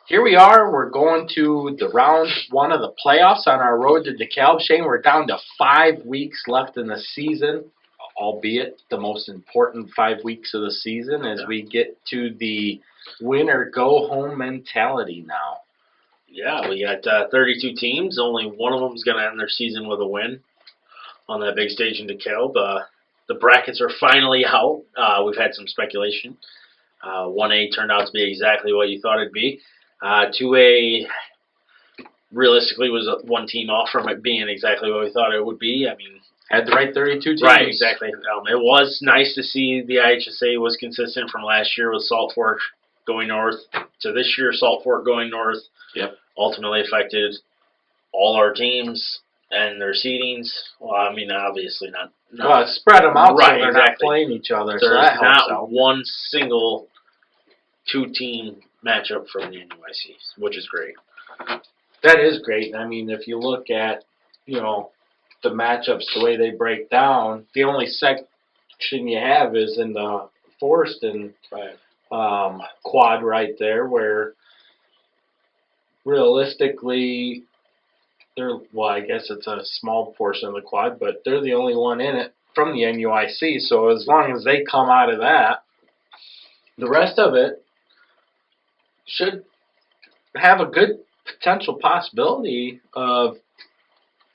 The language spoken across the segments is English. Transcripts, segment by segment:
here we are. We're going to the round one of the playoffs on our road to DeKalb. Shane, we're down to 5 weeks left in the season, albeit the most important 5 weeks of the season as we get to the win or go home mentality now. Yeah, we got 32 teams. Only one of them is going to end their season with a win on that big stage in DeKalb. The brackets are finally out. We've had some speculation. 1A turned out to be exactly what you thought it'd be. 2A realistically was one team off from it being exactly what we thought it would be. I mean, had the right 32 teams. Right, exactly. It was nice to see the IHSA was consistent from last year with Salt Fork going north to this year, Salt Fork going north. Yep. Ultimately affected all our teams and their seedings. Well, I mean, obviously not. Well, spread them out right, so they're not playing each other. There's so that helps not out. one single two-team matchup from the NUIC, which is great. That is great. I mean, if you look at, the matchups, the way they break down, the only section you have is in the Forreston quad right there, where realistically, I guess it's a small portion of the quad, but they're the only one in it from the NUIC. So as long as they come out of that, the rest of it should have a good potential possibility of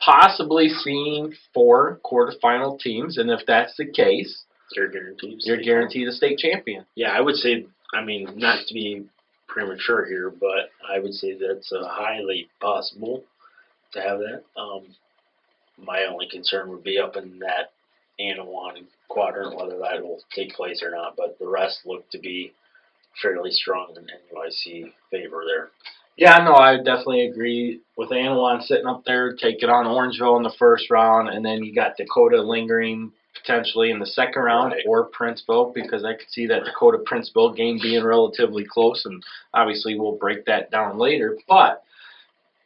possibly seeing 4 quarterfinal teams, and if that's the case, you're guaranteed. You're guaranteed a state champion. Yeah, I would say. I mean, not to be premature here, but I would say that it's highly possible to have that. My only concern would be up in that Anawan quadrant, whether that will take place or not. But the rest look to be fairly strong in NUIC favor there. Yeah, no, I definitely agree with Anawan sitting up there, taking on Orangeville in the first round, and then you got Dakota lingering potentially in the second round, or Princeville, because I could see that Dakota-Princeville game being relatively close, and obviously we'll break that down later. But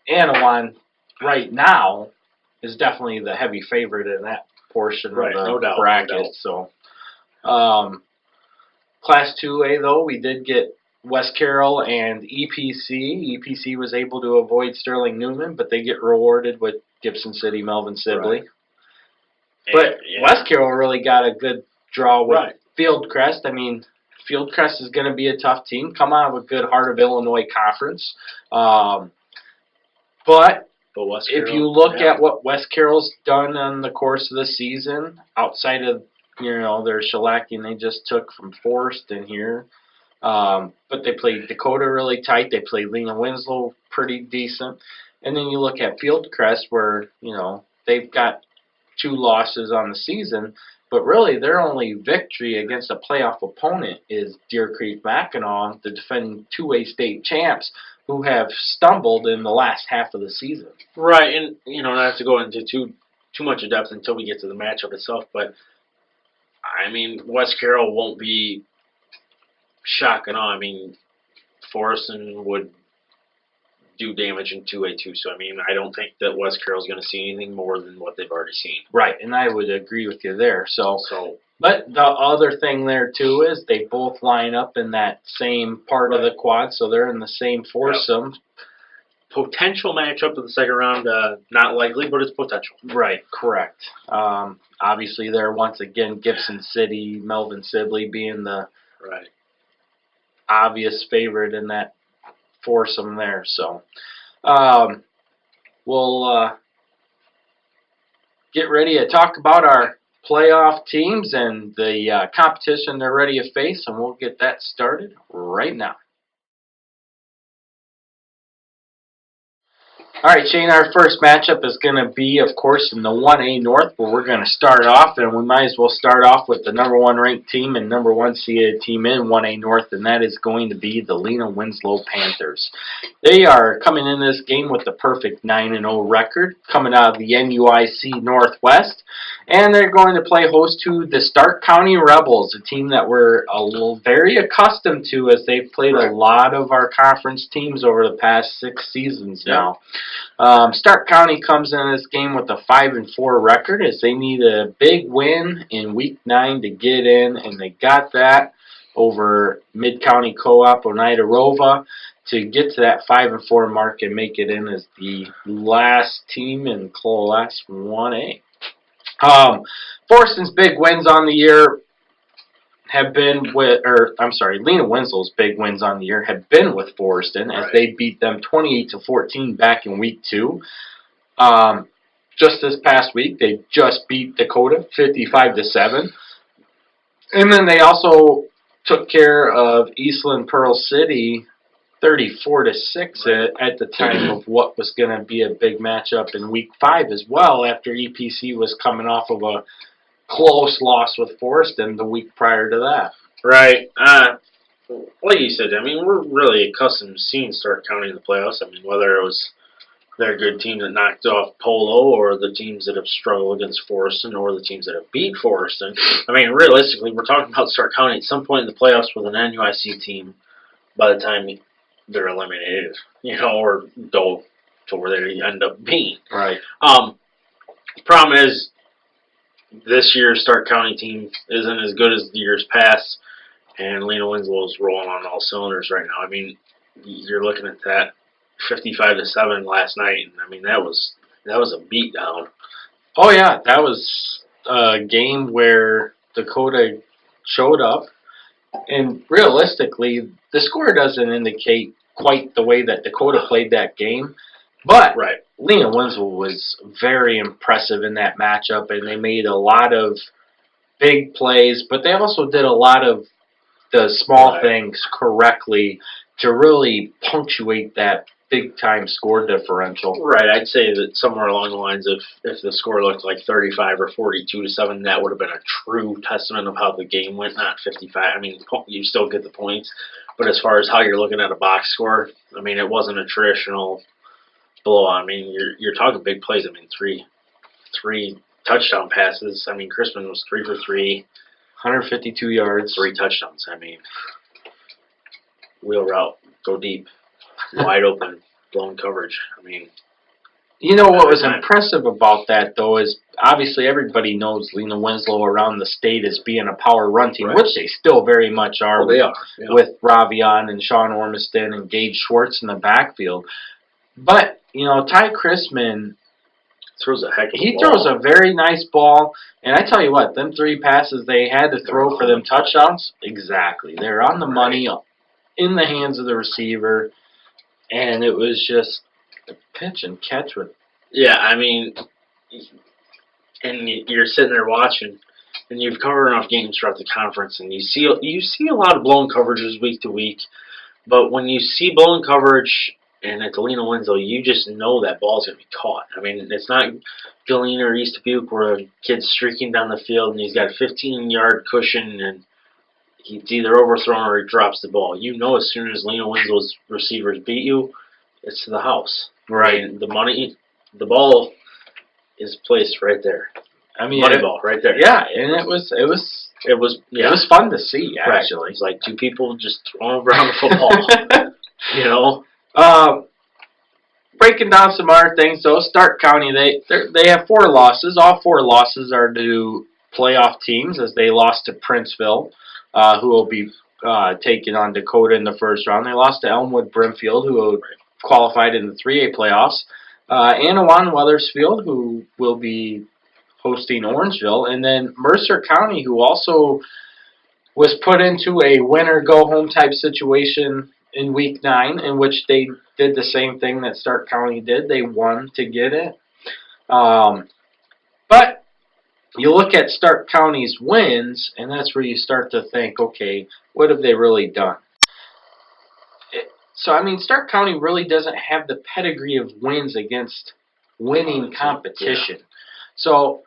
Anawan right now is definitely the heavy favorite in that portion of the bracket. So, Class 2A, though, we did get West Carroll and EPC. EPC was able to avoid Sterling Newman, but they get rewarded with Gibson City, Melvin Sibley. Right. But West Carroll really got a good draw with Fieldcrest. I mean, Fieldcrest is going to be a tough team. Come out of a good Heart of Illinois conference. But if you look at what West Carroll's done in the course of the season, outside of their shellacking they just took from Forreston here, but they played Dakota really tight. They played Lena Winslow pretty decent. And then you look at Fieldcrest where, they've got 2 losses on the season, but really their only victory against a playoff opponent is Deer Creek Mackinac, the defending 2A state champs, who have stumbled in the last half of the season. Right, and not to go into too much of depth until we get to the matchup itself, but I mean West Carroll won't be shocking on. I mean, Forreston would do damage in 2A too. So, I mean, I don't think that West Carroll's going to see anything more than what they've already seen. Right, and I would agree with you there. So, but the other thing there too is they both line up in that same part of the quad, so they're in the same foursome. Yep. Potential matchup of the second round, not likely, but it's potential. Right, correct. Obviously, there once again, Gibson City, Melvin Sibley being the obvious favorite in that foursome there. So we'll get ready to talk about our playoff teams and the competition they're ready to face, and we'll get that started right now. All right, Shane, our first matchup is going to be, of course, in the 1A North, where we're going to start off, and we might as well start off with the number 1 ranked team and number 1 seeded team in 1A North, and that is going to be the Lena Winslow Panthers. They are coming in this game with the perfect 9-0 record, coming out of the NUIC Northwest, and they're going to play host to the Stark County Rebels, a team that we're very accustomed to as they've played a lot of our conference teams over the past 6 seasons now. Stark County comes in this game with a 5-4 record as they need a big win in Week 9 to get in, and they got that over Mid-County Co-op Oneida Rova. to get to that 5-4 mark and make it in as the last team in Class 1A. Forreston's big wins on the year have been with, Lena Winslow's big wins on the year have been with Forreston as they beat them 28-14 back in week 2. Just this past week, they just beat Dakota 55-7. And then they also took care of Eastland Pearl City 34-6 at the time of what was going to be a big matchup in week 5 as well, after EPC was coming off of a close loss with Forreston the week prior to that. Right. Like you said, I mean, we're really accustomed to seeing Stark County in the playoffs. I mean, whether it was their good team that knocked off Polo, or the teams that have struggled against Forreston, or the teams that have beat Forreston. I mean, realistically, we're talking about Stark County at some point in the playoffs with an NUIC team by the time they're eliminated, or go to where they end up being. Right. The problem is, this year's Stark County team isn't as good as the years past, and Lena Winslow's rolling on all cylinders right now. I mean, you're looking at that 55-7 last night, and I mean that was a beatdown. Oh yeah, that was a game where Dakota showed up, and realistically, the score doesn't indicate quite the way that Dakota played that game, but Lena Winslow was very impressive in that matchup, and they made a lot of big plays, but they also did a lot of the small things correctly to really punctuate that big-time score differential. Right, I'd say that somewhere along the lines of if the score looked like 35 or 42-7, that would have been a true testament of how the game went, not 55. I mean, you still get the points, but as far as how you're looking at a box score, I mean, it wasn't a traditional blowout. I mean, you're talking big plays. I mean, three touchdown passes. I mean, Crispin was 3 for 3. 152 yards. 3 touchdowns. I mean, wheel route, go deep, wide open, blown coverage. I mean, what was impressive about that, though, is obviously everybody knows Lena Winslow around the state as being a power run team, which they still very much are. They are. With Ravion and Sean Ormiston and Gage Schwartz in the backfield. But, Ty Chrisman throws a heck of a He ball. throws a very nice ball, and I tell you what, them 3 passes they had to throw for them touchdowns, exactly. They're on the money, in the hands of the receiver, and it was just a pitch and catch with. Yeah, I mean, and you're sitting there watching, and you've covered enough games throughout the conference, and you see a lot of blown coverages week to week, but when you see blown coverage and at Lena Winslow, you just know that ball's going to be caught. I mean, it's not Galena or East Dubuque where a kid's streaking down the field and he's got a 15-yard cushion and he's either overthrown or he drops the ball. You know as soon as Lena Winslow's receivers beat you, it's to the house. Right. I mean, the ball is placed right there. I mean, money ball right there. Yeah, and it was fun to see, actually. Right. It's like 2 people just throwing around a football. Breaking down some other things, though, Stark County, they have 4 losses. All 4 losses are to playoff teams, as they lost to Princeville, who will be taking on Dakota in the first round. They lost to Elmwood Brimfield, who qualified in the 3A playoffs. Anawan Weathersfield, who will be hosting Orangeville, and then Mercer County, who also was put into a win-or-go-home type situation in Week 9, in which they did the same thing that Stark County did. They won to get it. But you look at Stark County's wins, and that's where you start to think, okay, what have they really done? So, I mean, Stark County really doesn't have the pedigree of wins against winning competition. So,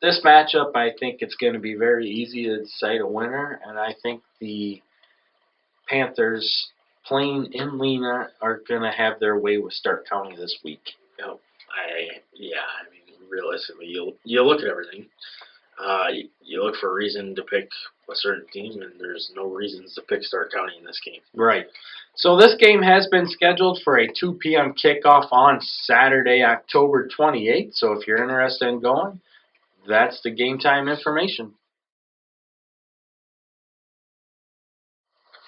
this matchup, I think it's going to be very easy to decide a winner, and I think the Panthers, playing in Lena, are going to have their way with Stark County this week. I mean, realistically, you look at everything. You look for a reason to pick a certain team, and there's no reasons to pick Stark County in this game. Right. So this game has been scheduled for a 2 p.m. kickoff on Saturday, October 28th. So if you're interested in going, that's the game time information.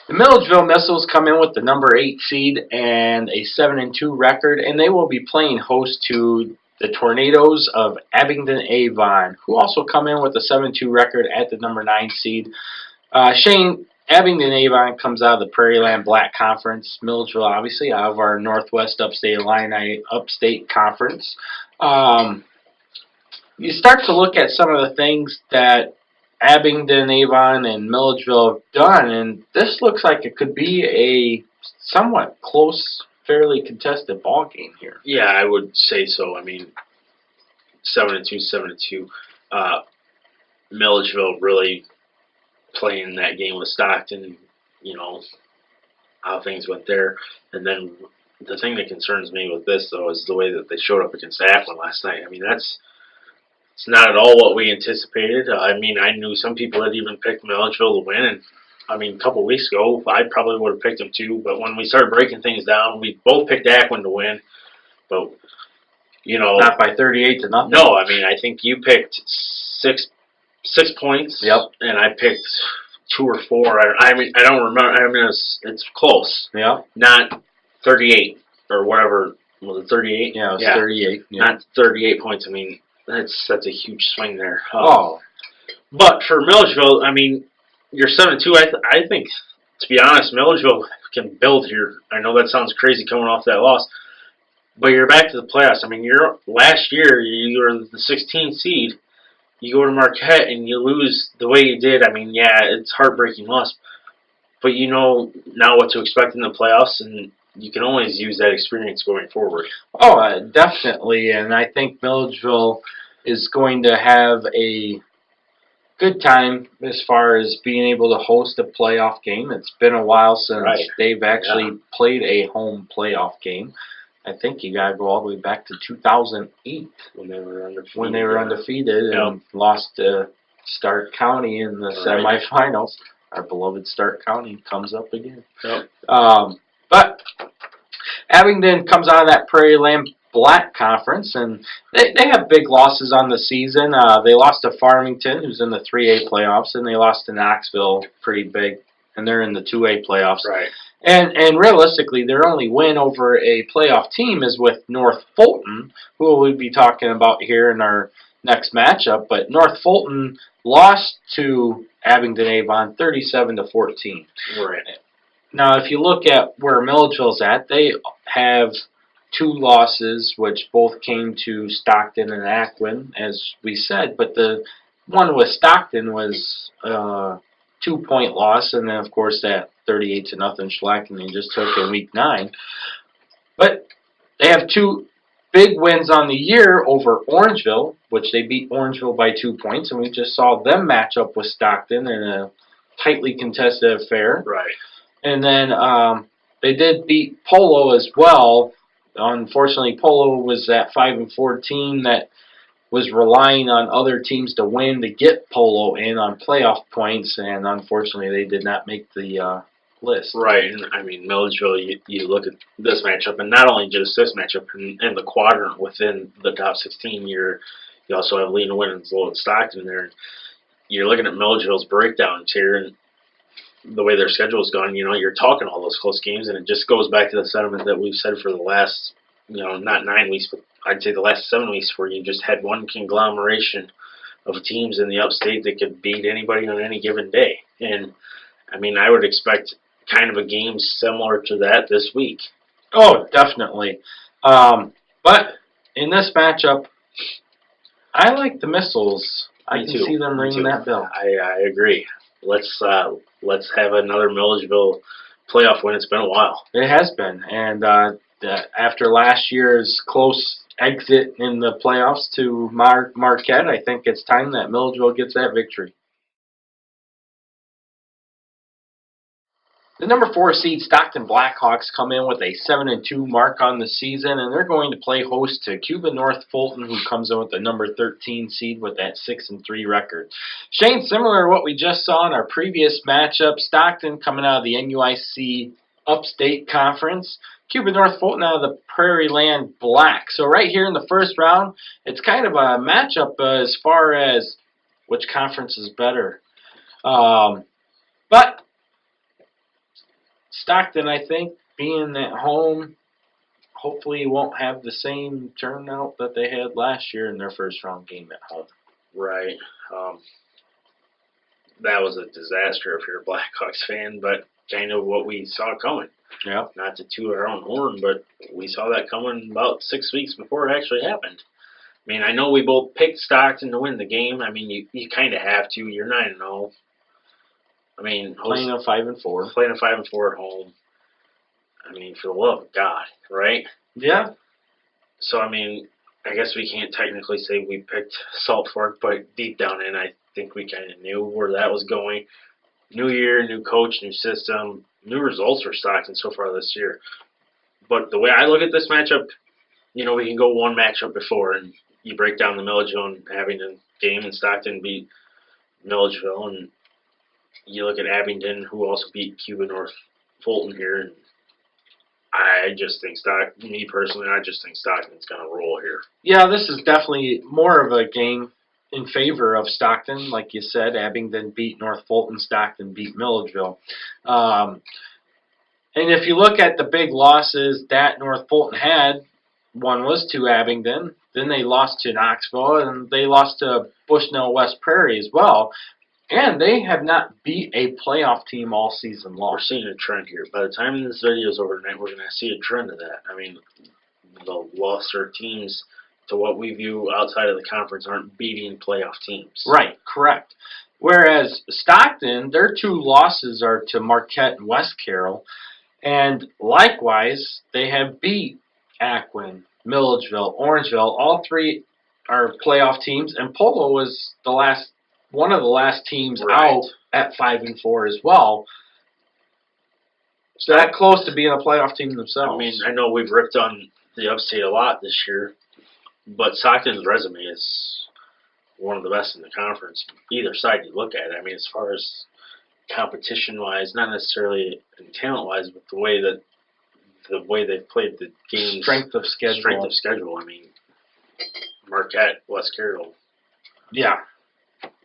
The Milledgeville Missiles come in with the number 8 seed and a 7-2 record, and they will be playing host to the Tornadoes of Abingdon Avon, who also come in with a 7-2 record at the number 9 seed. Shane, Abingdon Avon comes out of the Prairie Land Black Conference. Milledgeville, obviously, out of our Northwest Upstate Illini Upstate Conference. You start to look at some of the things that Abingdon, Avon, and Milledgeville have done, and this looks like it could be a somewhat close, fairly contested ball game here. Yeah, I would say so. I mean, 7-2, 7-2. Milledgeville really playing that game with Stockton, you know, how things went there. And then the thing that concerns me with this, though, is the way that they showed up against Aquin last night. I mean, it's not at all what we anticipated. I mean, I knew some people had even picked Milledgeville to win, and I mean, a couple of weeks ago, I probably would have picked them too. But when we started breaking things down, we both picked Aquin to win. But you know, not by 38 to nothing. No, I mean, I think you picked six points. Yep. And I picked 2 or 4. I mean, I don't remember. I mean, it's close. Yeah. Not 38 or whatever. Was it 38? Yeah, it was 38. Yeah. Not 38 points. I mean, that's a huge swing there. Oh. But for Milledgeville, I mean, you're 7-2. I think, to be honest, Milledgeville can build here. I know that sounds crazy coming off that loss, but you're back to the playoffs. I mean, last year you were the 16th seed. You go to Marquette and you lose the way you did. I mean, yeah, it's heartbreaking loss, but you know now what to expect in the playoffs, and you can always use that experience going forward. Oh, definitely, and I think Milledgeville is going to have a good time as far as being able to host a playoff game. It's been a while since they've actually played a home playoff game. I think you got to go all the way back to 2008 when they were undefeated. When they were undefeated and lost to Stark County in the semifinals. Our beloved Stark County comes up again. Yep. But Abingdon comes out of that Prairie Land Black Conference, and they have big losses on the season. They lost to Farmington, who's in the 3A playoffs, and they lost to Knoxville pretty big, and they're in the 2A playoffs. Right. And realistically, their only win over a playoff team is with North Fulton, who we'll be talking about here in our next matchup. But North Fulton lost to Abingdon Avon 37-14. Right. Now, if you look at where Milledgeville's at, they have 2 losses, which both came to Stockton and Aquin, as we said. But the one with Stockton was a 2-point loss, and then, of course, that 38-0 shellacking they just took in Week 9. But they have 2 big wins on the year over Orangeville, which they beat Orangeville by 2 points, and we just saw them match up with Stockton in a tightly contested affair. Right. And then they did beat Polo as well. Unfortunately, Polo was that 5-4 team that was relying on other teams to win to get Polo in on playoff points, and unfortunately they did not make the list. Right, and I mean, Milledgeville, you look at this matchup, and not only just this matchup, and the quadrant within the top 16, you also have Lena Winslow and Stockton there. You're looking at Milledgeville's breakdowns here, and the way their schedule is gone, you know, you're talking all those close games, and it just goes back to the sentiment that we've said for the last, you know, not 9 weeks, but I'd say the last 7 weeks, where you just had one conglomeration of teams in the upstate that could beat anybody on any given day. And, I mean, I would expect kind of a game similar to that this week. Oh, definitely. But in this matchup, I like the Missiles. I can see them ringing that bell. I agree. Let's have another Milledgeville playoff win. It's been a while. It has been, and after last year's close exit in the playoffs to Marquette, I think it's time that Milledgeville gets that victory. The number 4 seed Stockton Blackhawks come in with a 7-2 mark on the season, and they're going to play host to Cuba North Fulton, who comes in with the number 13 seed with that 6-3 record. Shane, similar to what we just saw in our previous matchup, Stockton coming out of the NUIC Upstate Conference, Cuba North Fulton out of the Prairie Land Black. So right here in the first round, it's kind of a matchup as far as which conference is better. But Stockton, I think, being at home, hopefully won't have the same turnout that they had last year in their first round game at home. Right. That was a disaster if you're a Blackhawks fan, but kind of what we saw coming. Yeah. Not to toot our own horn, but we saw that coming about 6 weeks before it actually happened. I mean, I know we both picked Stockton to win the game. I mean, you kind of have to. You're 9-0. I mean, Playing a 5-4. Playing a 5-4 at home. I mean, for the love of God, right? Yeah. So, I mean, I guess we can't technically say we picked Salt Fork, but deep down in, I think we kind of knew where that was going. New year, new coach, new system, new results for Stockton so far this year. But the way I look at this matchup, we can go one matchup before, and you break down the Milledgeville and Abingdon game, and Stockton beat Milledgeville, and you look at Abingdon, who also beat Cuba North Fulton here, and I just think me personally, I just think Stockton's going to roll here. Yeah, this is definitely more of a game in favor of Stockton. Like you said, Abingdon beat North Fulton, Stockton beat Milledgeville. And if you look at the big losses that North Fulton had, one was to Abingdon, then they lost to Knoxville, and they lost to Bushnell West Prairie as well. And they have not beat a playoff team all season long. We're seeing a trend here. By the time this video is over tonight, we're going to see a trend of that. I mean, the lesser teams, to what we view outside of the conference, aren't beating playoff teams. Right, correct. Whereas Stockton, their two losses are to Marquette and West Carroll. And likewise, they have beat Aquin, Milledgeville, Orangeville. All three are playoff teams. And Polo was one of the last teams out at 5-4 as well. So that close to being a playoff team themselves. I mean, I know we've ripped on the upstate a lot this year, but Stockton's resume is one of the best in the conference. Either side you look at it. I mean, as far as competition-wise, not necessarily talent-wise, but the way they've played the games. Strength of schedule. I mean, Marquette, West Carroll. Yeah.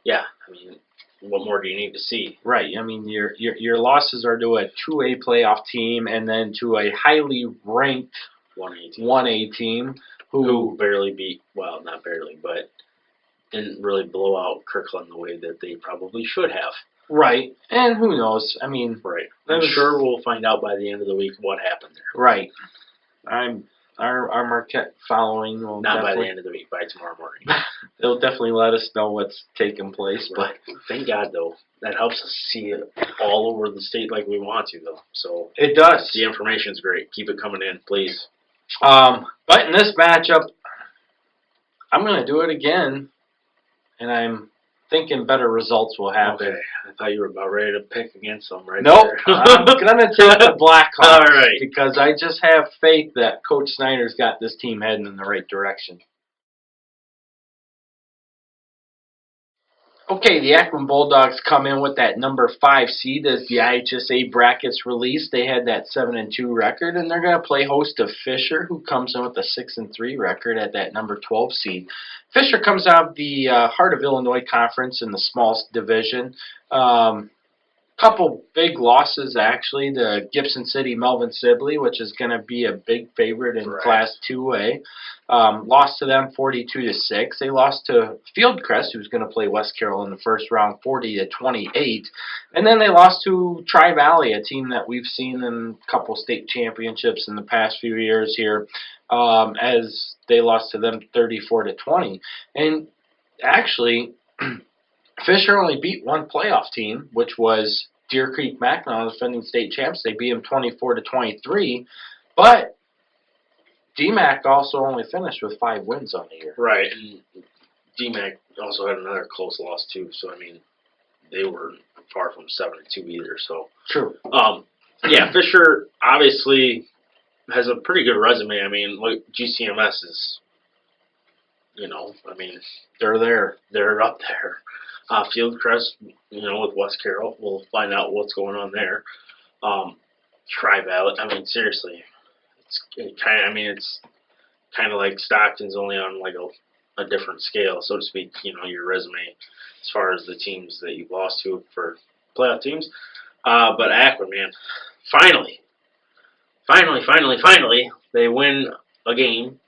Yeah, I mean, what more do you need to see? Right. I mean, your losses are to a 2A playoff team and then to a highly ranked 1A team who barely beat, well, not barely, but didn't really blow out Kirkland the way that they probably should have. Right. And who knows? I mean, right. I'm sure we'll find out by the end of the week what happened there. Right. Our Marquette following will not by the end of the week, by tomorrow morning. They'll definitely let us know what's taking place. Right. But thank God, though, that helps us see it all over the state like we want to, though. So it does. The information's great. Keep it coming in, please. But in this matchup, I'm going to do it again, and I'm thinking better results will happen. Okay. I thought you were about ready to pick against them right Nope. there. I'm going to take the Blackhawks. All right. Because I just have faith that Coach Snyder's got this team heading in the right direction. Okay, the Aquin Bulldogs come in with that number 5 seed as the IHSA brackets released. They had that 7-2 record, and they're going to play host to Fisher, who comes in with a 6-3 record at that number 12 seed. Fisher comes out of the Heart of Illinois Conference in the small division. Couple big losses, actually. The Gibson City Melvin Sibley, which is going to be a big favorite in Class 2A. Lost to them 42-6. They lost to Fieldcrest, who's going to play West Carroll in the first round, 40-28. And then they lost to Tri-Valley, a team that we've seen in a couple state championships in the past few years here, as they lost to them 34-20. And actually, Fisher only beat one playoff team, which was Deer Creek Mackinac, the defending state champs. They beat them 24-23, but DMAC also only finished with 5 wins on the year. Right, and DMAC also had another close loss too. So I mean, they were far from 7-2 either. So true. Yeah, Fisher obviously has a pretty good resume. I mean, look, GCMS is, I mean, they're there. They're up there. Fieldcrest, with West Carroll, we'll find out what's going on there. Tri-Valley, I mean, seriously, it's kind of like Stockton's, only on like a different scale, so to speak. Your resume as far as the teams that you've lost to for playoff teams. But Aquin, man, finally, they win a game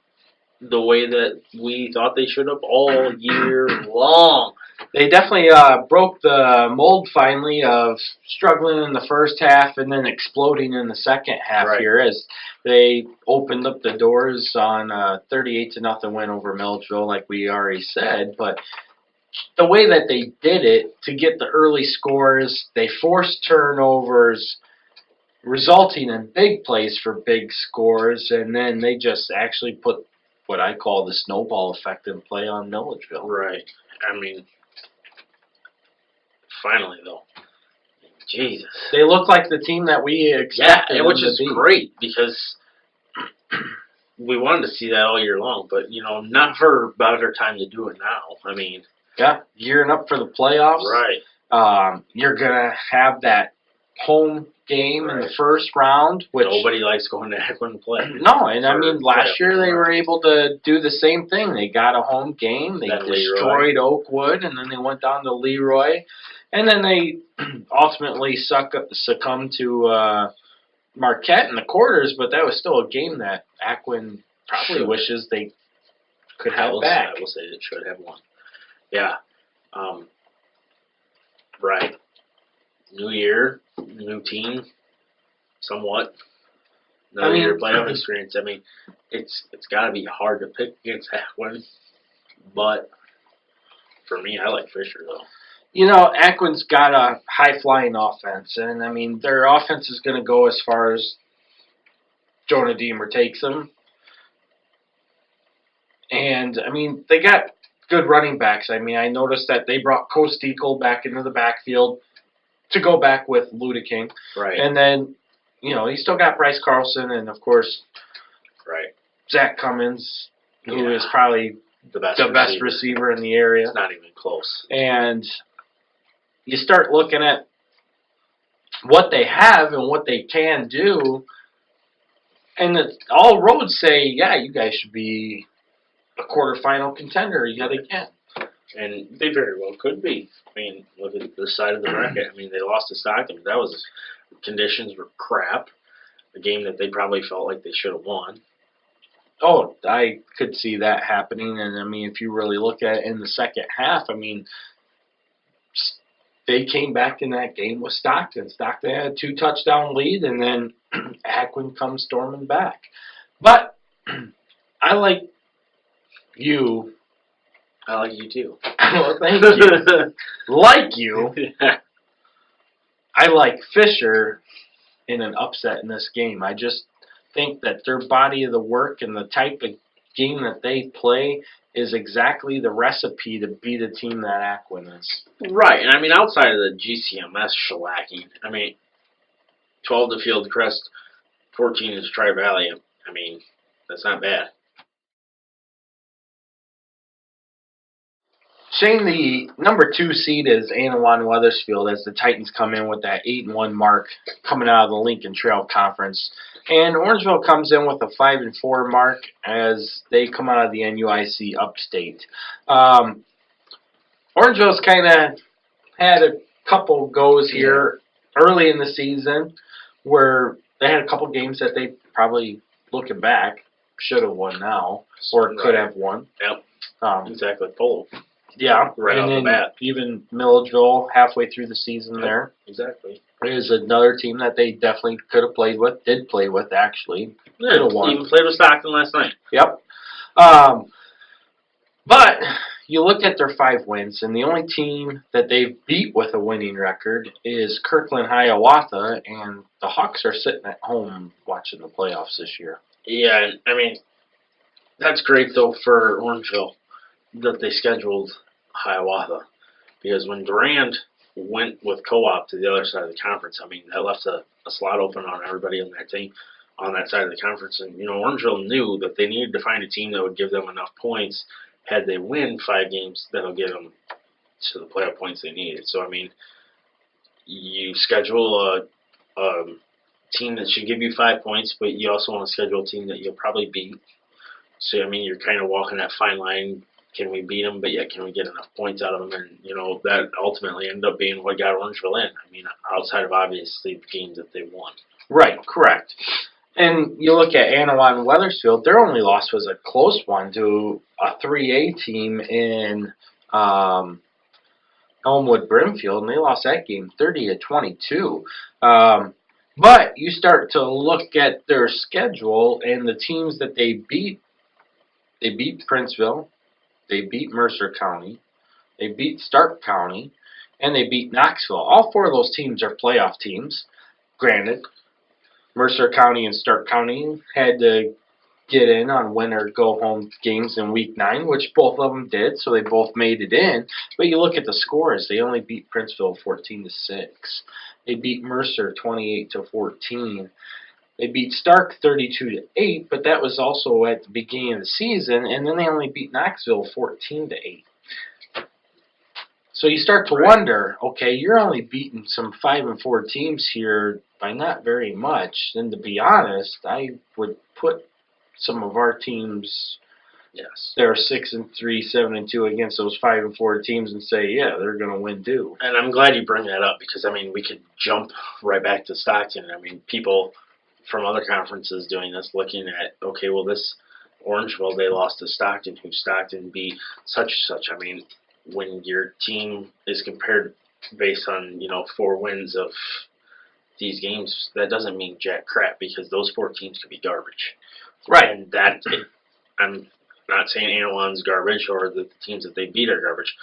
the way that we thought they should have all year long. They definitely broke the mold finally of struggling in the first half and then exploding in the second half Right. here as they opened up the doors on a 38-0 win over Milledgeville, like we already said. But the way that they did it to get the early scores, they forced turnovers, resulting in big plays for big scores, and then they just actually put what I call the snowball effect in play on Milledgeville. Right. I mean, finally, though. Jesus. They look like the team that we expected them which to is be. great because we wanted to see that all year long, but, not for a better time to do it now. I mean. Yeah, gearing up for the playoffs. Right. You're going to have that home game in the first round, which nobody likes going to Aquin to play. No, and I mean last year they were able to do the same thing. They got a home game, they destroyed Oakwood, and then they went down to Leroy, and then they ultimately succumbed to Marquette in the quarters. But that was still a game that Aquin probably wishes they could have back. I will say it should have won. Yeah. Right. New year, new team, somewhat. Another year playoff experience. I mean, it's got to be hard to pick against Aquin, but for me, I like Fisher though. Aquin's got a high-flying offense, and I mean their offense is going to go as far as Jonah Deemer takes them, and I mean they got good running backs. I mean I noticed that they brought Costico back into the backfield to go back with Ludeking. Right. And then, he still got Bryce Carlson and, of course, Zach Cummins, who is probably the best receiver in the area. It's not even close. And you start looking at what they have and what they can do, and all roads say, yeah, you guys should be a quarterfinal contender yet again. And they very well could be. I mean, look at the side of the bracket. I mean, they lost to Stockton. Conditions were crap. A game that they probably felt like they should have won. Oh, I could see that happening. And, I mean, if you really look at it in the second half, I mean, they came back in that game with Stockton. Stockton had a 2-touchdown lead, and then Aquin comes storming back. But I like you. I like you too. Well, thank you. Like you, I like Fisher in an upset in this game. I just think that their body of the work and the type of game that they play is exactly the recipe to beat a team that Aquin is. Right, and I mean outside of the GCMS shellacking, I mean 12 to Fieldcrest, 14 to Tri-Valley. I mean that's not bad. Shane, the number 2 seed is Annawan-Wethersfield as the Titans come in with that 8-1 mark coming out of the Lincoln Trail Conference. And Orangeville comes in with a 5-4 mark as they come out of the NUIC Upstate. Orangeville's kind of had a couple goes here early in the season where they had a couple games that they probably, looking back, should have won now or could have won. Yep, exactly. Polo. Yeah, right off the bat. Even Milledgeville halfway through the season there. Exactly. Is another team that they definitely could have played with, did play with actually. Yeah, even played with Stockton last night. Yep. But you look at their 5 wins, and the only team that they've beat with a winning record is Kirkland-Hiawatha, and the Hawks are sitting at home watching the playoffs this year. Yeah, I mean, that's great though for Orangeville that they scheduled Hiawatha, because when Durand went with Co-op to the other side of the conference, I mean, that left a slot open on everybody on that team, on that side of the conference. And, Orangeville knew that they needed to find a team that would give them enough points. Had they win 5 games, that'll get them to the playoff points they needed. So, I mean, you schedule a team that should give you 5 points, but you also want to schedule a team that you'll probably beat. So, I mean, you're kind of walking that fine line. Can we beat them, but yet can we get enough points out of them? And, that ultimately ended up being what got Orangeville in. I mean, outside of obviously the games that they won. Right, correct. And you look at Anawan and Weathersfield, their only loss was a close one to a 3A team in Elmwood Brimfield, and they lost that game 30-22. But you start to look at their schedule and the teams that they beat. They beat Princeville, they beat Mercer County, they beat Stark County, and they beat Knoxville. All four of those teams are playoff teams. Granted, Mercer County and Stark County had to get in on win or go home games in week 9, which both of them did, so they both made it in. But you look at the scores, they only beat Princeville 14-6. They beat Mercer 28-14. They beat Stark 32-8, but that was also at the beginning of the season, and then they only beat Knoxville 14-8. So you start to wonder, okay, you're only beating some 5-4 teams here by not very much. And to be honest, I would put some of our teams, Yes. they're 6-3, 7-2 against those 5-4 teams, and say, yeah, they're going to win too. And I'm glad you bring that up because, I mean, we could jump right back to Stockton. I mean, people from other conferences doing this, looking at, okay, well, this Orangeville, they lost to Stockton, who Stockton beat such and such. I mean, when your team is compared based on, 4 wins of these games, that doesn't mean jack crap because those 4 teams could be garbage. Right. And I'm not saying Anawan's garbage or that the teams that they beat are garbage,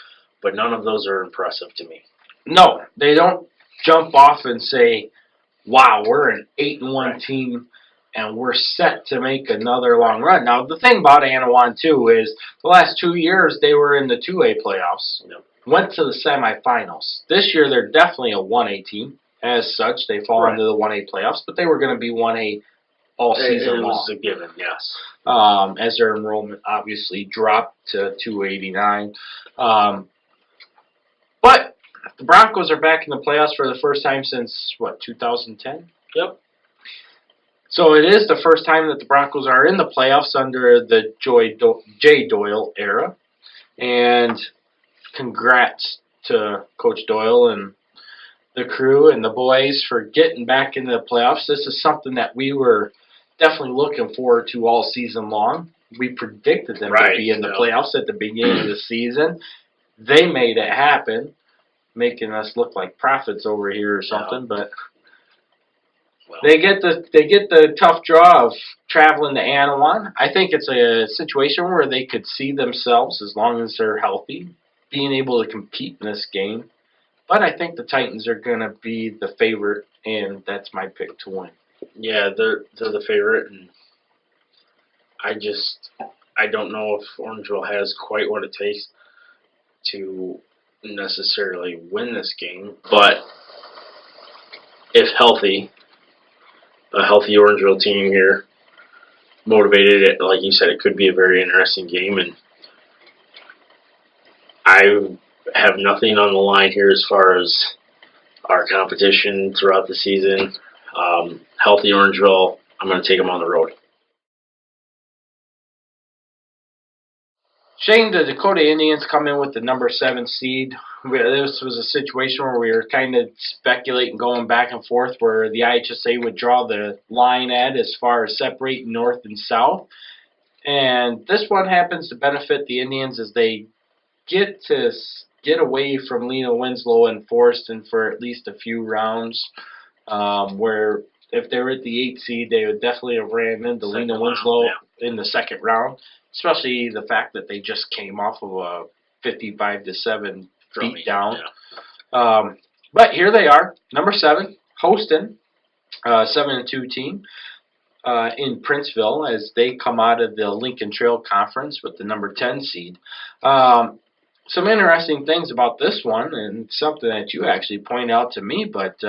but none of those are impressive to me. No, they don't jump off and say, wow, we're an 8-1 team and we're set to make another long run. Now, the thing about Anawan, too, is the last 2 years they were in the 2A playoffs, went to the semifinals. This year they're definitely a 1A team. As such, they fall into the 1A playoffs, but they were going to be 1A all season long. It was a given, yes. As their enrollment obviously dropped to 289. But the Broncos are back in the playoffs for the first time since, 2010? Yep. So it is the first time that the Broncos are in the playoffs under the Jay Doyle era. And congrats to Coach Doyle and the crew and the boys for getting back into the playoffs. This is something that we were definitely looking forward to all season long. We predicted them to be in the playoffs at the beginning of the season. They made it happen, making us look like prophets over here or something, but they get the tough draw of traveling to Anawan. I think it's a situation where they could see themselves, as long as they're healthy, being able to compete in this game. But I think the Titans are going to be the favorite, and that's my pick to win. Yeah, they're the favorite, and I don't know if Orangeville has quite what it takes to necessarily win this game, but if healthy, a healthy Orangeville team here, motivated, like you said, it could be a very interesting game, and I have nothing on the line here as far as our competition throughout the season. Healthy Orangeville, I'm going to take them on the road. Shane, the Dakota Indians come in with the number 7 seed. This was a situation where we were kind of speculating, going back and forth, where the IHSA would draw the line at as far as separating north and south. And this one happens to benefit the Indians as they get away from Lena Winslow and Forreston for at least a few rounds, where if they were at the 8th seed, they would definitely have ran into Lena Winslow in the second round, especially the fact that they just came off of a 55-7 beat down. But here they are, number 7, hosting 7-2 team in Princeville as they come out of the Lincoln Trail Conference with the number 10 seed. Some interesting things about this one, and something that you actually pointed out to me, but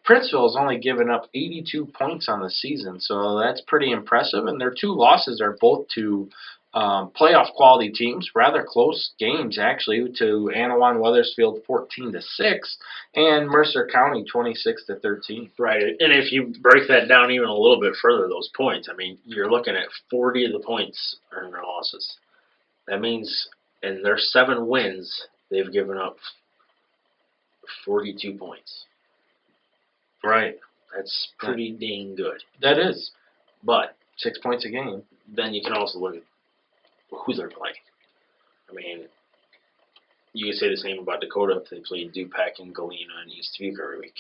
Princeville has only given up 82 points on the season, so that's pretty impressive. And their 2 losses are both to playoff quality teams, rather close games actually, to Anawan Weathersfield 14-6 and Mercer County 26-13. Right, and if you break that down even a little bit further, those points, I mean, you're looking at 40 of the points are in their losses. That means in their 7 wins, they've given up 42 points. Right. That's pretty dang good. That is. But 6 points a game. then you can also look at who they're playing. I mean, you can say the same about Dakota if they played Dupac and Galena and East Dubuque every week.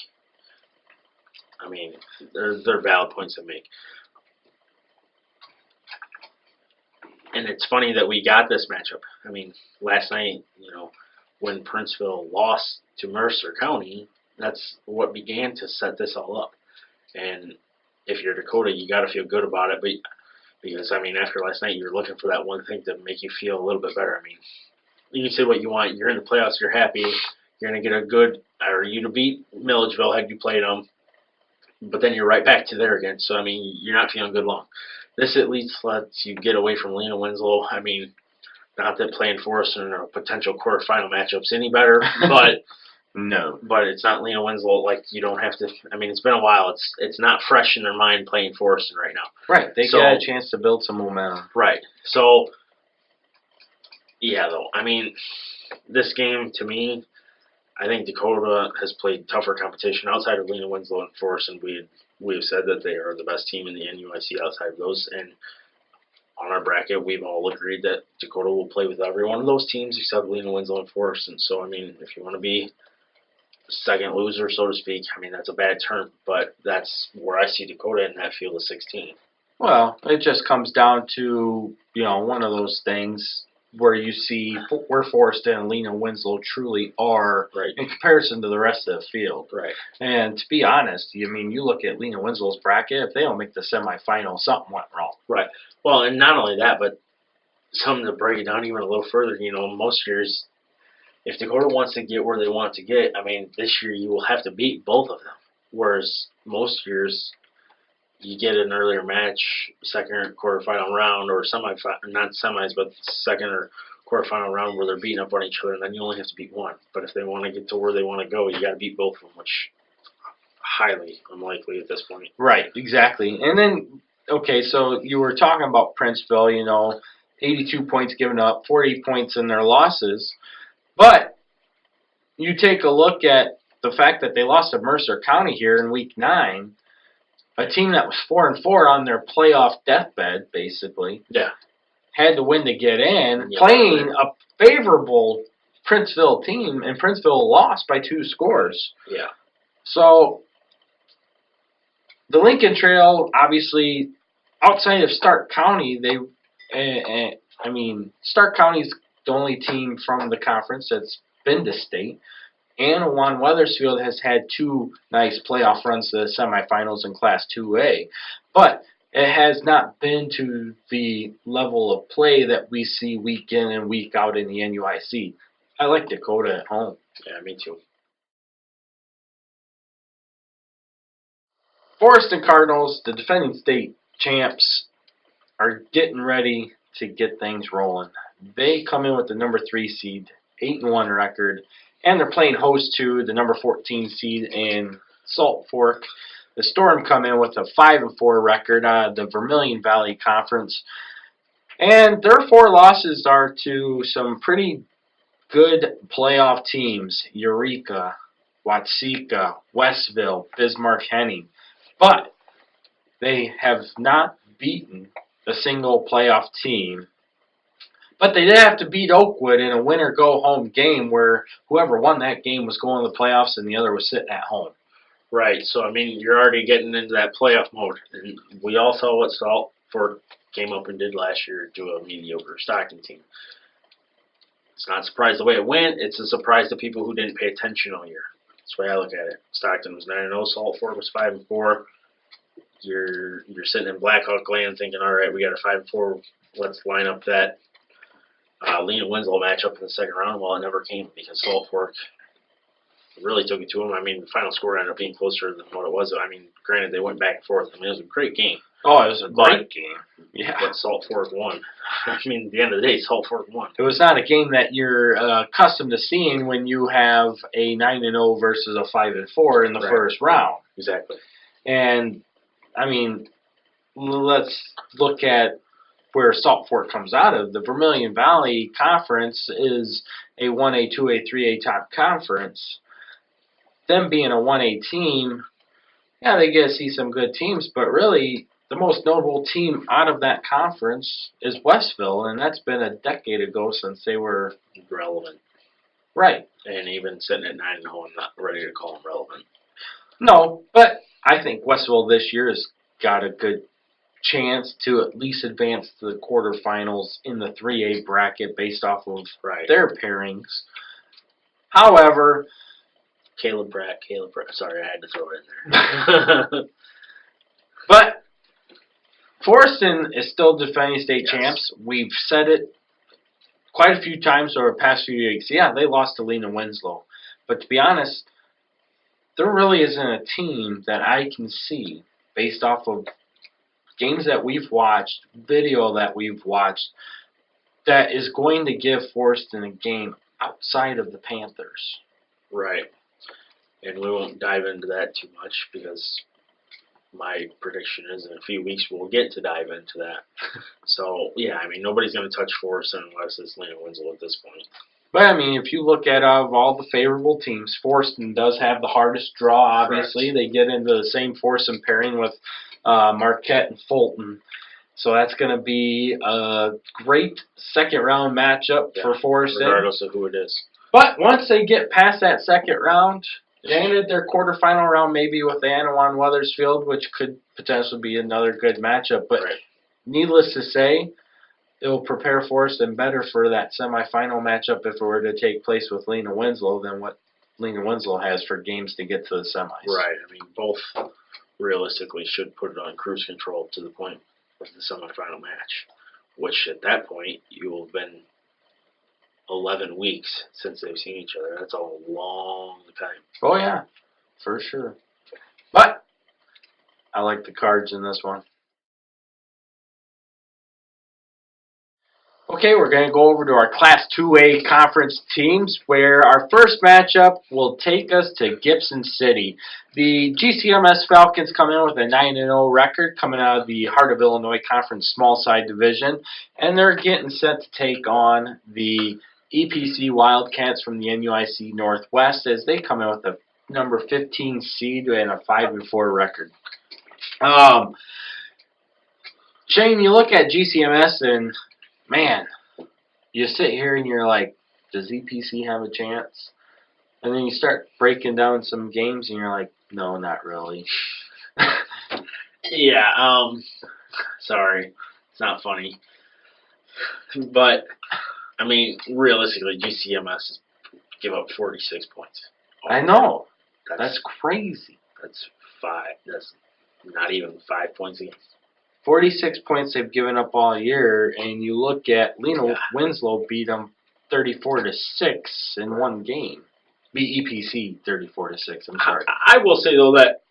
I mean, they're valid points to make. And it's funny that we got this matchup. I mean, last night, when Princeville lost to Mercer County, that's what began to set this all up. And if you're Dakota, you got to feel good about it. But because, I mean, after last night, you're looking for that one thing to make you feel a little bit better. I mean, you can say what you want. You're in the playoffs. You're happy. You're going to get a good, or you to beat Milledgeville had you played them. But then you're right back to there again. So, I mean, you're not feeling good long. This at least lets you get away from Lena Winslow. I mean, not that playing Forreston or potential quarterfinal matchups any better, but no. But it's not Lena Winslow. Like, you don't have to. I mean, it's been a while. It's not fresh in their mind playing Forreston right now. Right. They got a chance to build some momentum. Right. So, yeah, though. I mean, this game to me, I think Dakota has played tougher competition outside of Lena Winslow and Forreston. We have said that they are the best team in the NUIC outside of those, and on our bracket, we've all agreed that Dakota will play with every one of those teams except Lena Winslow and Forreston. So, I mean, if you want to be second loser, so to speak, I mean, that's a bad term, but that's where I see Dakota in that field of 16. Well, it just comes down to, one of those things where you see where Forreston and Lena Winslow truly are in comparison to the rest of the field. Right. And to be honest, I mean, you look at Lena Winslow's bracket, if they don't make the semifinal, something went wrong. Right. Well, and not only that, but something to break it down even a little further, most years, if Dakota wants to get where they want to get, I mean, this year you will have to beat both of them. Whereas most years, you get an earlier match, second or quarterfinal round, or not semis, but second or quarterfinal round where they're beating up on each other, and then you only have to beat one. But if they want to get to where they want to go, you got to beat both of them, which highly unlikely at this point. Right, exactly. And then, okay, so you were talking about Princeville, 82 points given up, 40 points in their losses. But you take a look at the fact that they lost to Mercer County here in Week 9, a team that was 4-4 on their playoff deathbed, basically. Yeah. Had to win to get in, playing a favorable Princeville team, and Princeville lost by 2 scores. Yeah. So, the Lincoln Trail, obviously, outside of Stark County, Stark County's the only team from the conference that's been to state. And Juan Wethersfield has had 2 nice playoff runs to the semifinals in Class 2A. But it has not been to the level of play that we see week in and week out in the NUIC. I like Dakota at home. Yeah, me too. Forreston Cardinals, the defending state champs, are getting ready to get things rolling. They come in with the number 3 seed, 8-1 record, and they're playing host to the number 14 seed in Salt Fork. The Storm come in with a 5-4 record out of the Vermilion Valley Conference. And their 4 losses are to some pretty good playoff teams. Eureka, Watseka, Westville, Bismarck-Henning. But they have not beaten a single playoff team. But they did have to beat Oakwood in a win-or-go-home game where whoever won that game was going to the playoffs and the other was sitting at home. Right, so, I mean, you're already getting into that playoff mode. And we all saw what Salt Fork came up and did last year to a mediocre Stockton team. It's not a surprise the way it went. It's a surprise to people who didn't pay attention all year. That's the way I look at it. Stockton was 9-0, Salt Fork was 5-4. You're sitting in Blackhawk land thinking, all right, we got a 5-4. Let's line up that Lena Winslow matchup in the second round. Well, it never came because Salt Fork really took it to them. I mean, the final score ended up being closer than what it was. I mean, granted, they went back and forth. I mean, it was a great game. Oh, it was a great game. Yeah. But Salt Fork won. I mean, at the end of the day, Salt Fork won. It was not a game that you're accustomed to seeing when you have a 9-0 versus a 5-4 in the first round. Exactly. And, I mean, let's look at where Salt Fork comes out of. The Vermilion Valley Conference is a 1A, 2A, 3A top conference. Them being a 1A team, Yeah, they get to see some good teams, but really, the most notable team out of that conference is Westville, and that's been a decade ago since they were relevant. right. And even sitting at 9-0, I'm not ready to call them relevant. No, but I think Westville this year has got a good chance to at least advance to the quarterfinals in the 3A bracket based off of their pairings. However, Caleb Pratt. Sorry, I had to throw it in there. But Forreston is still defending state Yes. champs. We've said it quite a few times over the past few weeks. Yeah, they lost to Lena Winslow. But to be honest, there really isn't a team that I can see based off of games that we've watched, video that we've watched, that is going to give Forreston a game outside of the Panthers. Right. And we won't dive into that too much because my prediction is in a few weeks we'll get to dive into that. So, yeah, I mean, nobody's going to touch Forreston unless it's Lena Winslow at this point. But, I mean, if you look at of all the favorable teams, Forreston does have the hardest draw, obviously. Correct. They get into the same Forreston pairing with Marquette and Fulton. So that's going to be a great second-round matchup for Forreston. Regardless of who it is. But once they get past that second round, they ended their quarterfinal round maybe with Anawan Wethersfield, which could potentially be another good matchup. But needless to say, it will prepare Forreston better for that semifinal matchup if it were to take place with Lena Winslow than what Lena Winslow has for games to get to the semis. Right. I mean, both realistically should put it on cruise control to the point of the semifinal match, which at that point you will have been 11 weeks since they've seen each other. That's a long time. Oh, yeah, for sure. But I like the cards in this one. Okay, we're going to go over to our Class 2A conference teams where our first matchup will take us to Gibson City. The GCMS Falcons come in with a 9-0 record coming out of the Heart of Illinois Conference Small Side Division, and they're getting set to take on the EPC Wildcats from the NUIC Northwest as they come in with a number 15 seed and a 5-4 record. Shane, you look at GCMS and man, you sit here and you're like, does EPC have a chance? And then you start breaking down some games and you're like, no, not really. Yeah, sorry. It's not funny. But, I mean, realistically, GCMS give up 46 points. I know. That's crazy. That's not even 5 points against. 46 points they've given up all year, and you look at Lena Winslow beat them 34-6 in one game. Beat EPC 34-6. I'm sorry. I will say though that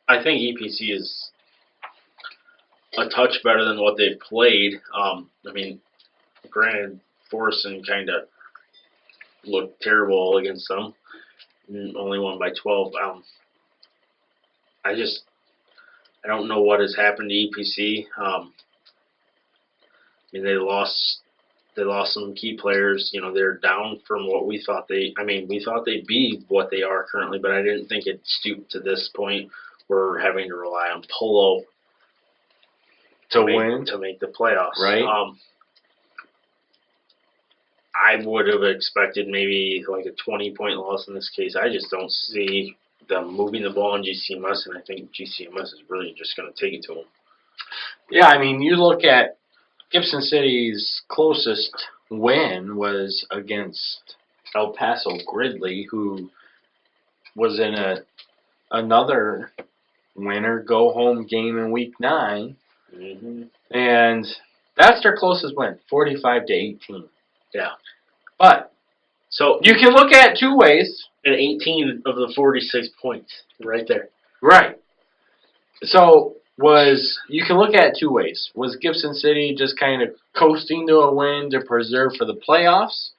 I think EPC is a touch better than what they've played. I mean, granted, Forreston kind of looked terrible against them. Only won by 12. I don't know what has happened to EPC. I mean, they lost some key players. You know, they're down from what we thought we thought they'd be what they are currently, but I didn't think it stooped to this point. We're having to rely on Polo to make the playoffs. Right. I would have expected maybe like a 20-point loss in this case. I just don't see them moving the ball in GCMS, and I think GCMS is really just going to take it to them. Yeah, I mean, you look at Gibson City's closest win was against El Paso Gridley, who was in another winner go-home game in Week 9. Mm-hmm. And that's their closest win, 45-18. Yeah. But so you can look at it two ways. And 18 of the 46 points right there. Right. So you can look at it two ways. Was Gibson City just kind of coasting to a win to preserve for the playoffs?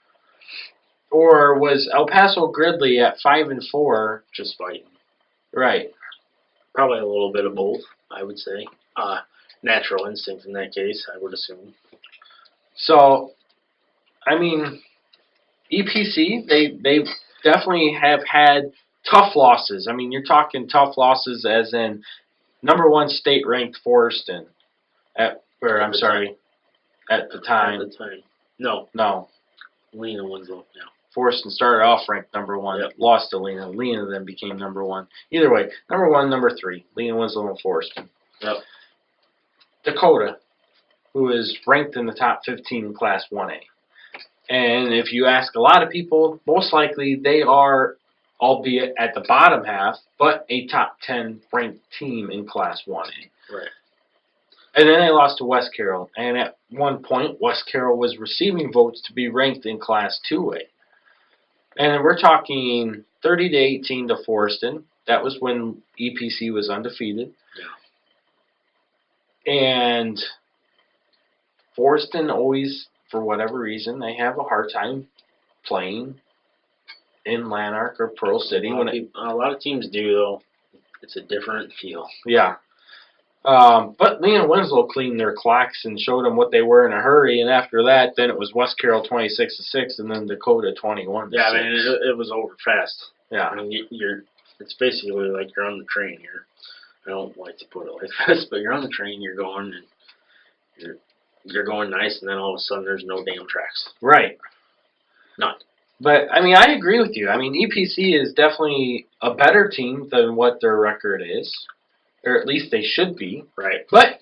Or was El Paso Gridley at 5-4 just fighting? Right. Probably a little bit of both, I would say. Natural instinct in that case, I would assume. So, I mean, EPC, they definitely have had tough losses. I mean, you're talking tough losses as in number 1 state ranked Forreston at the time. No. Lena Winslow. Yeah. Forreston started off ranked number 1, Yep. lost to Lena. Lena then became number 1. Either way, number 1, number 3, Lena Winslow and Forreston. Yep. Dakota, who is ranked in the top 15 in Class 1A. And if you ask a lot of people, most likely they are, albeit at the bottom half, but a top 10 ranked team in Class 1A. Right. And then they lost to West Carroll. And at one point, West Carroll was receiving votes to be ranked in Class 2A. And we're talking 30-18 to Forreston. That was when EPC was undefeated. Yeah. And Forreston always, for whatever reason, they have a hard time playing in Lanark or Pearl City. A lot of teams do, though. It's a different feel. Yeah. But Lena Winslow cleaned their clocks and showed them what they were in a hurry, and after that, then it was West Carroll 26-6, and then Dakota 21-6. Yeah, I mean, it was over fast. Yeah. I mean, it's basically like you're on the train here. I don't like to put it like this, but you're on the train, you're going, and you're going nice, and then all of a sudden there's no damn tracks. Right. None. But, I mean, I agree with you. I mean, EPC is definitely a better team than what their record is. Or at least they should be. Right. But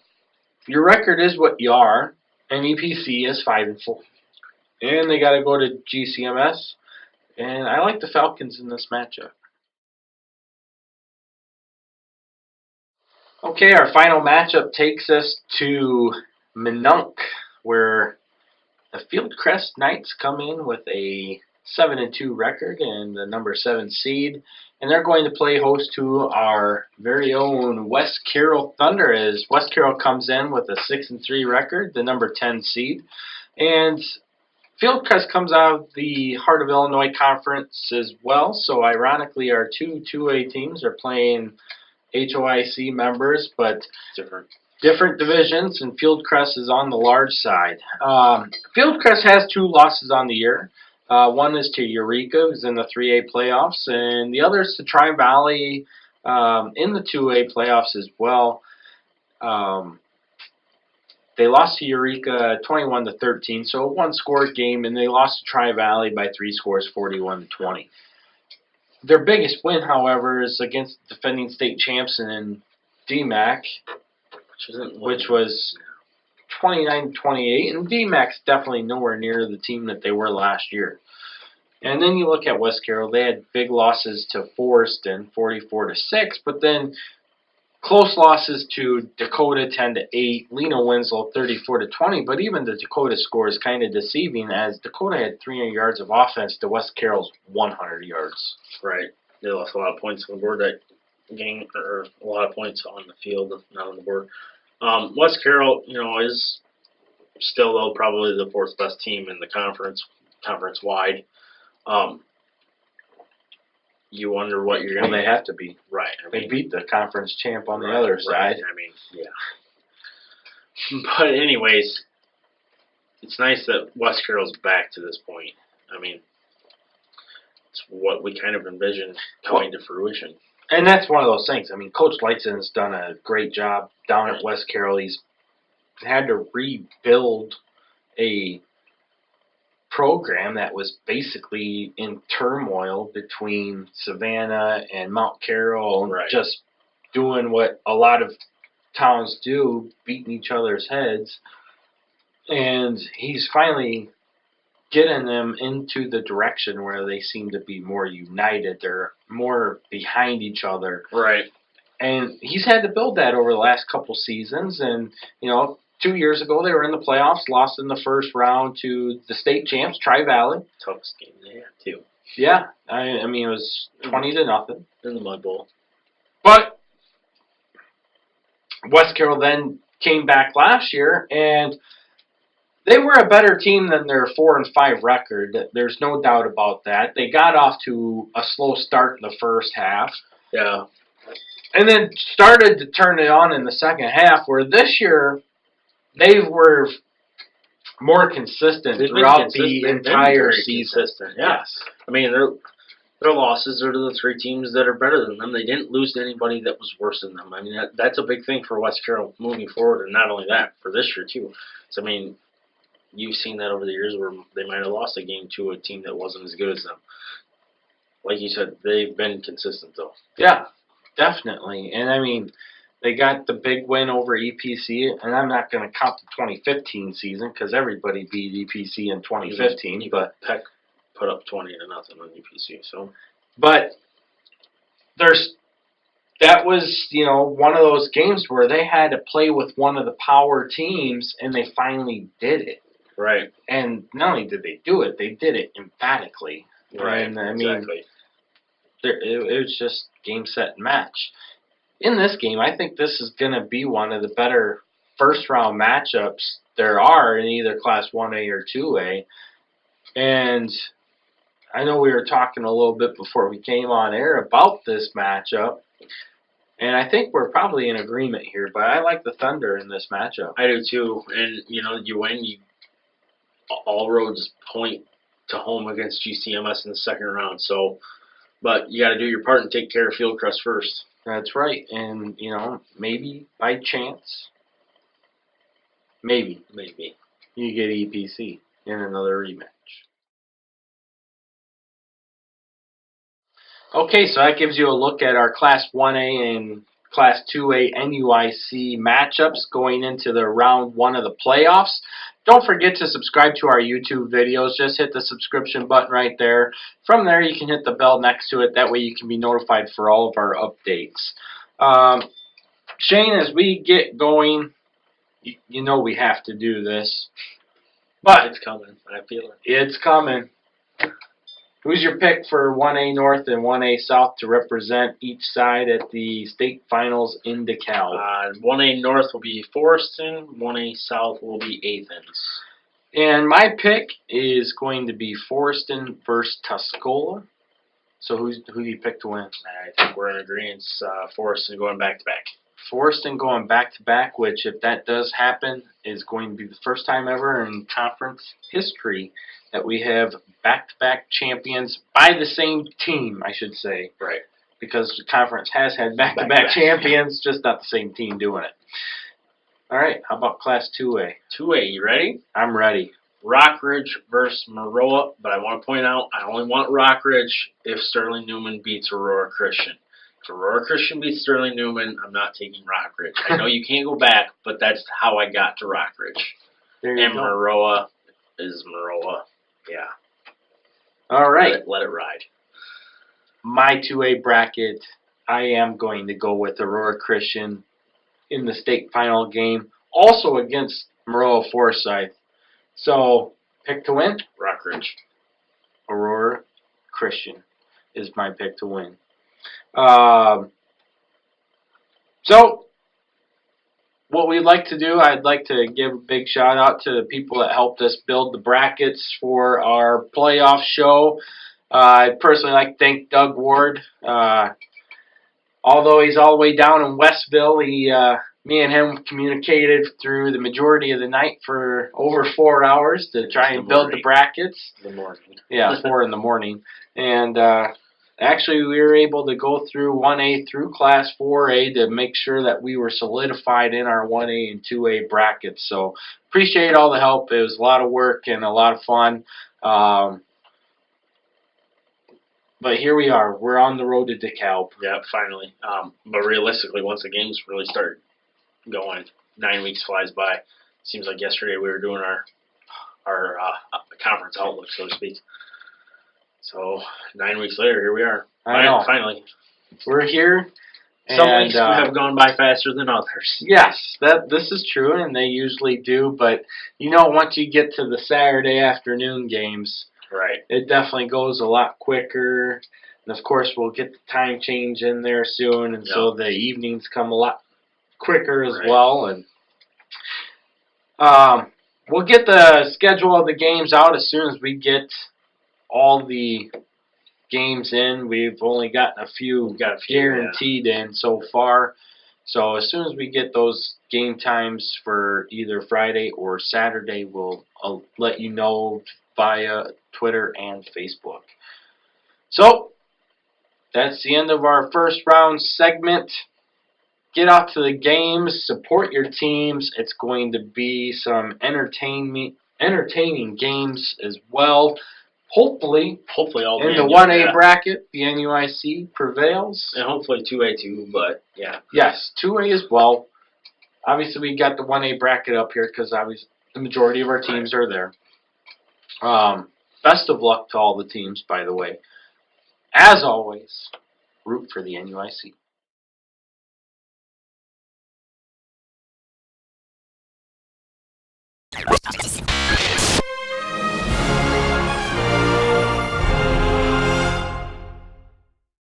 your record is what you are, and EPC is 5-4. And they got to go to GCMS, and I like the Falcons in this matchup. Okay, our final matchup takes us to Minunk, where the Fieldcrest Knights come in with a 7-2 record and the number 7 seed. And they're going to play host to our very own West Carroll Thunder, as West Carroll comes in with a 6-3 record, the number 10 seed. And Fieldcrest comes out of the Heart of Illinois Conference as well. So ironically, our two 2A teams are playing HOIC members, but different divisions, and Fieldcrest is on the large side. Fieldcrest has 2 losses on the year. One is to Eureka, who's in the 3A playoffs, and the other is to Tri-Valley in the 2A playoffs as well. They lost to Eureka 21-13, so a one-score game, and they lost to Tri-Valley by 3 scores, 41-20. Their biggest win, however, is against the defending state champs in DMAC, which was 29-28, and DMAC's definitely nowhere near the team that they were last year. And then you look at West Carroll, they had big losses to Forreston, 44-6, but then close losses to Dakota, 10-8, Lena Winslow, 34-20, but even the Dakota score is kind of deceiving, as Dakota had 300 yards of offense to West Carroll's 100 yards. Right. They lost a lot of points on the board that game, or a lot of points on the field, not on the board. West Carroll, is still, though, probably the 4th best team in the conference-wide. You wonder what you're going to... Well, they have to be. Right. They beat the conference champ on the other side. I mean, yeah. But anyways, it's nice that West Carroll's back to this point. I mean, it's what we kind of envisioned coming to fruition. And that's one of those things. I mean, Coach Lightson's done a great job down at West Carroll. He's had to rebuild a program that was basically in turmoil between Savannah and Mount Carroll, right, just doing what a lot of towns do, beating each other's heads. And he's finally getting them into the direction where they seem to be more united. They're more behind each other. Right. And he's had to build that over the last couple seasons. And, 2 years ago they were in the playoffs, lost in the first round to the state champs, Tri-Valley. Toughest game they had, too. Yeah. I mean, it was 20-0. In the Mud Bowl. But West Carroll then came back last year, and they were a better team than their 4-5 record. There's no doubt about that. They got off to a slow start in the first half. Yeah. And then started to turn it on in the second half, where this year they were more consistent throughout the entire season. Yes. I mean, Their losses are to the 3 teams that are better than them. They didn't lose to anybody that was worse than them. I mean, that's a big thing for West Carroll moving forward, and not only that, for this year, too. So, I mean, you've seen that over the years where they might have lost a game to a team that wasn't as good as them. Like you said, they've been consistent, though. Yeah, definitely. And, I mean, they got the big win over EPC, and I'm not going to count the 2015 season because everybody beat EPC in 2015. Even But Peck put up 20-0 on EPC. So, but that was, one of those games where they had to play with one of the power teams, and they finally did it. right. And not only did they do it, they did it emphatically. Right. And, I mean, exactly. it was just game, set, and match. In this game, I think this is going to be one of the better first-round matchups there are in either Class 1A or 2A. And I know we were talking a little bit before we came on air about this matchup, and I think we're probably in agreement here, but I like the Thunder in this matchup. I do, too. And, you win, all roads point to home against GCMS in the second round. So, but you got to do your part and take care of Fieldcrest first. That's right, and, maybe by chance, maybe you get EPC in another rematch. Okay, so that gives you a look at our Class 1A and Class 2A NUIC matchups going into the round 1 of the playoffs. Don't forget to subscribe to our YouTube videos. Just hit the subscription button right there. From there, you can hit the bell next to it. That way you can be notified for all of our updates. Shane, as we get going, you know we have to do this. But it's coming. I feel it. It's coming. Who's your pick for 1A North and 1A South to represent each side at the state finals in DeKalb? 1A North will be Forreston. 1A South will be Athens. And my pick is going to be Forreston versus Tuscola. So who do you pick to win? I think we're in agreement. Forreston going back-to-back. Forreston going back-to-back, which if that does happen, is going to be the first time ever in conference history that we have back-to-back champions by the same team, I should say. Right. Because the conference has had back-to-back champions, just not the same team doing it. All right, how about Class 2A? 2A, you ready? I'm ready. Rockridge versus Maroa, but I want to point out I only want Rockridge if Sterling Newman beats Aurora Christian. If Aurora Christian beats Sterling Newman, I'm not taking Rockridge. I know you can't go back, but that's how I got to Rockridge. There you and go. Maroa is Maroa. Yeah. All right. Let it ride. My 2A bracket, I am going to go with Aurora Christian in the state final game, also against Maroa Forsyth. So, pick to win? Rockridge. Aurora Christian is my pick to win. So, what we'd like to do, I'd like to give a big shout out to the people that helped us build the brackets for our playoff show. I'd personally like to thank Doug Ward. Although he's all the way down in Westville, me and him communicated through the majority of the night for over 4 hours to try and build the brackets. The morning. Yeah, 4 in the morning. And actually, we were able to go through 1A through Class 4A to make sure that we were solidified in our 1A and 2A brackets. So, appreciate all the help. It was a lot of work and a lot of fun. But here we are. We're on the road to DeKalb. Yeah, finally. But realistically, once the games really start going, 9 weeks flies by. Seems like yesterday we were doing our conference outlook, so to speak. So 9 weeks later, here we are. I know. Finally. We're here. Some weeks have gone by faster than others. Yes, this is true, and they usually do. But, once you get to the Saturday afternoon games, right, it definitely goes a lot quicker. And, of course, we'll get the time change in there soon, and so the evenings come a lot quicker as well. And we'll get the schedule of the games out as soon as we get all the games in. We've only gotten a few guaranteed in so far. So as soon as we get those game times for either Friday or Saturday, I'll let you know via Twitter and Facebook. So that's the end of our first round segment. Get out to the games, support your teams. It's going to be some entertaining games as well. Hopefully all in the the NU, 1A yeah. bracket, the NUIC prevails. And hopefully 2A too, but yeah. Yes, 2A as well. Obviously, we got the 1A bracket up here because the majority of our teams are there. Best of luck to all the teams, by the way. As always, root for the NUIC.